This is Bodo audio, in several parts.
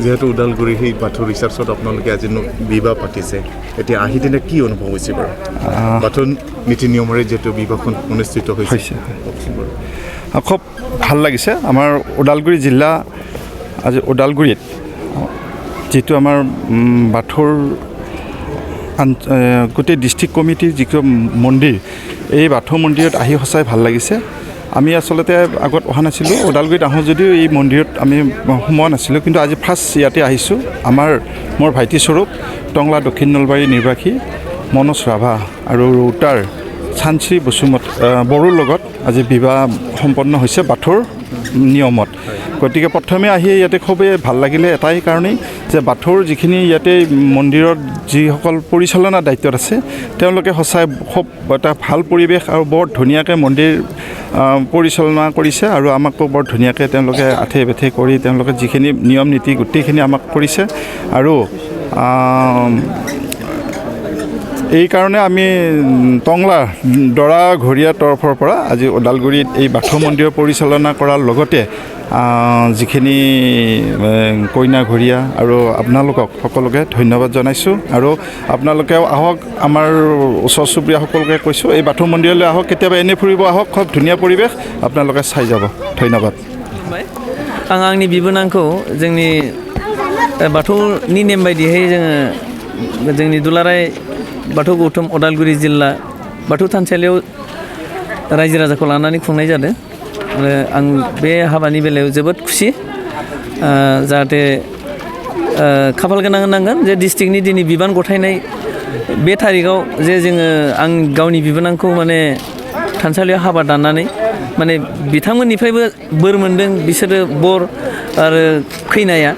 যেহেতু ওদালগুৰি সেই বাথৌ ৰিচাৰ্চত আপোনালোকে আজি বিবাহ পাতিছে এতিয়া আহি দিনে কি অনুভৱ হৈছে বাৰু বাথৌ নীতি নিয়মেৰে যেহেতু বিবাহখন অনুষ্ঠিত হৈছে খুব ভাল লাগিছে আমাৰ ওদালগুৰি জিলা আজি ওদালগুৰিত যেটো আমাৰ বাথৌৰ গোটেই ডিষ্ট্ৰিক্ট কমিটিৰ যিটো মন্দিৰ এই বাথৌ মন্দিৰত আহি সঁচাই ভাল লাগিছে আমি আসলতে আগত অহা নাছিলোঁ ওদালগুৰিত আহোঁ যদিও এই মন্দিৰত আমি সোমোৱা নাছিলোঁ কিন্তু আজি ফাৰ্ষ্ট ইয়াতে আহিছোঁ মোৰ ভাইটি স্বৰূপ টংলা দক্ষিণ নলবাৰী নিৰ্বাসী মনোজ ৰাভা আৰু ৰৌতাৰ চানশ্ৰী বড়োৰ লগত আজি বিবাহ সম্পন্ন হৈছে বাথৌৰ নিয়মত গতিকে প্ৰথমে আহি ইয়াতে খুবেই ভাল লাগিলে এটাই কাৰণেই যে বাথৌৰ যিখিনি ইয়াতে মন্দিৰত যিসকল পৰিচালনা দায়িত্বত আছে তেওঁলোকে সঁচাই খুব এটা ভাল পৰিৱেশ আৰু বৰ ধুনীয়াকৈ মন্দিৰ পৰিচালনা কৰিছে আৰু আমাকো বৰ ধুনীয়াকৈ তেওঁলোকে আঠে বেঠে কৰি তেওঁলোকে যিখিনি নিয়ম নীতি গোটেইখিনি আমাক কৰিছে আৰু এই কাৰণে আমি টংলা দৰা ঘৰীয়াৰ তৰফৰ পৰা আজি ওদালগুৰিত এই বাথৌ মন্দিৰ পৰিচালনা কৰাৰ লগতে যিখিনি কইনা ঘৰীয়া আৰু আপোনালোকক সকলোকে ধন্যবাদ জনাইছোঁ আৰু আপোনালোকেও আহক আমাৰ ওচৰ চুবুৰীয়া সকলোকে কৈছোঁ এই বাথৌ মন্দিৰলৈ আহক কেতিয়াবা এনে ফুৰিব আহক খুব ধুনীয়া পৰিৱেশ আপোনালোকে চাই যাব ধন্যবাদ आंनि बिबोनांखौ जोंनि बाथौनि नेम बायदियै जोंनि दुलाराय बाथौ गौथुम उदालगुरि जिल्ला बाथौ थानसालियाव रायजो राजाखौ लानानै खुंनाय जादों आरो आं बे हाबानि बेलायाव जोबोद खुसि जाहाथे खाफाल गोनां होनांगोन जे डिस्ट्रिक्टनि दिनै बिबान गथायनाय बे थारिखआव जे जोङो आं गावनि बिबोनांखौ माने थानसालियाव हाबा दाननानै माने बिथांमोननिफ्रायबो बोर मोनदों बिसोरो बर आरो खैनाया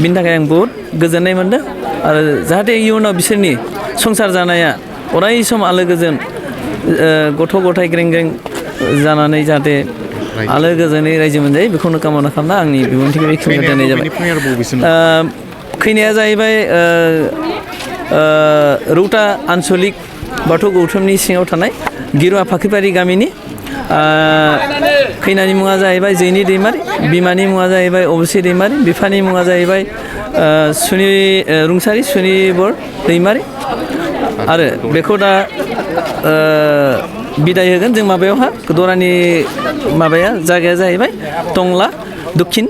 बिनि थाखाय आं बहुत गोजोननाय मोनदों आरो जाहाथे इयुनाव बिसोरनि संसार जानाया अराय सम आलो गोजोन गथ' गथाय ग्रें ग्रें जानानै जाहाथे आलो गोजोनै रायजो मोनजायो बेखौनो कामना खालामना आंनि बिबुंथिखौ बेखिनियाव दोननाय जाबाय खैनाया जाहैबाय रौता आन्सलिक बाथौ गौथुमनि सिङाव थानाय गिरुवा फाख्रिबारि गामिनि खैनानि मुङा जाहैबाय जैनि दैमारि बिमानि मुङा जाहैबाय अबसि दैमारि बिफानि मुङा जाहैबाय रुंसारि सुनि बर दैमारि आरो बेखौ दा बिदाय होगोन जों माबायावहा दरानि माबाया जायगाया जाहैबाय टंला दक्षिण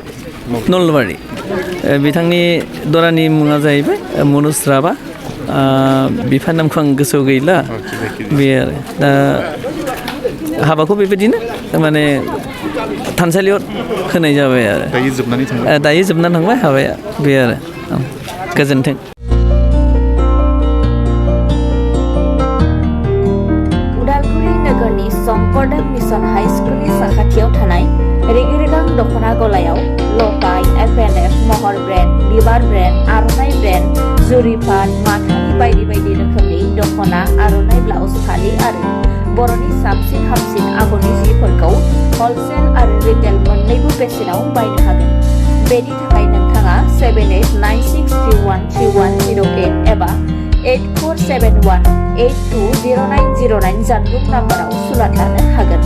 नलबारि बिथांनि दरानि मुङा जाहैबाय मनोज राभा बिफानि नामखौ आं गोसोआव गैला बे आरो दा हाबाखौ बेबायदिनो माने थानसालियाव होनाय जाबाय आरो दायो जोबनानै थांबाय हाबाया बे आरो गोजोन्थों उदालगुरि नोगोरनि संकरदेव मिशन हाई स्कुलनि साखाथियाव थानाय रेगे-रेगां दख'ना गलायाव लफाय एफ&एफ महर ब्रेन्ड बिबार ब्रेन्ड आर'नाइ ब्रेन्ड जुरिफान माथानि बायदि बायदि रोखोमनि दख'ना आर'नाइ ब्लाउस फालि आरो बर'नि साबसिन हामसिन आगरनि जिफोरखौ हलसेल आरो रिटेल मोन्नैबो बेसेनाव बायनो हागोन बेनि थाखाय नोंथाङा 7896313108 एबा 8471820909 जानबुं नाम्बाराव सुलाद लानो हागोन।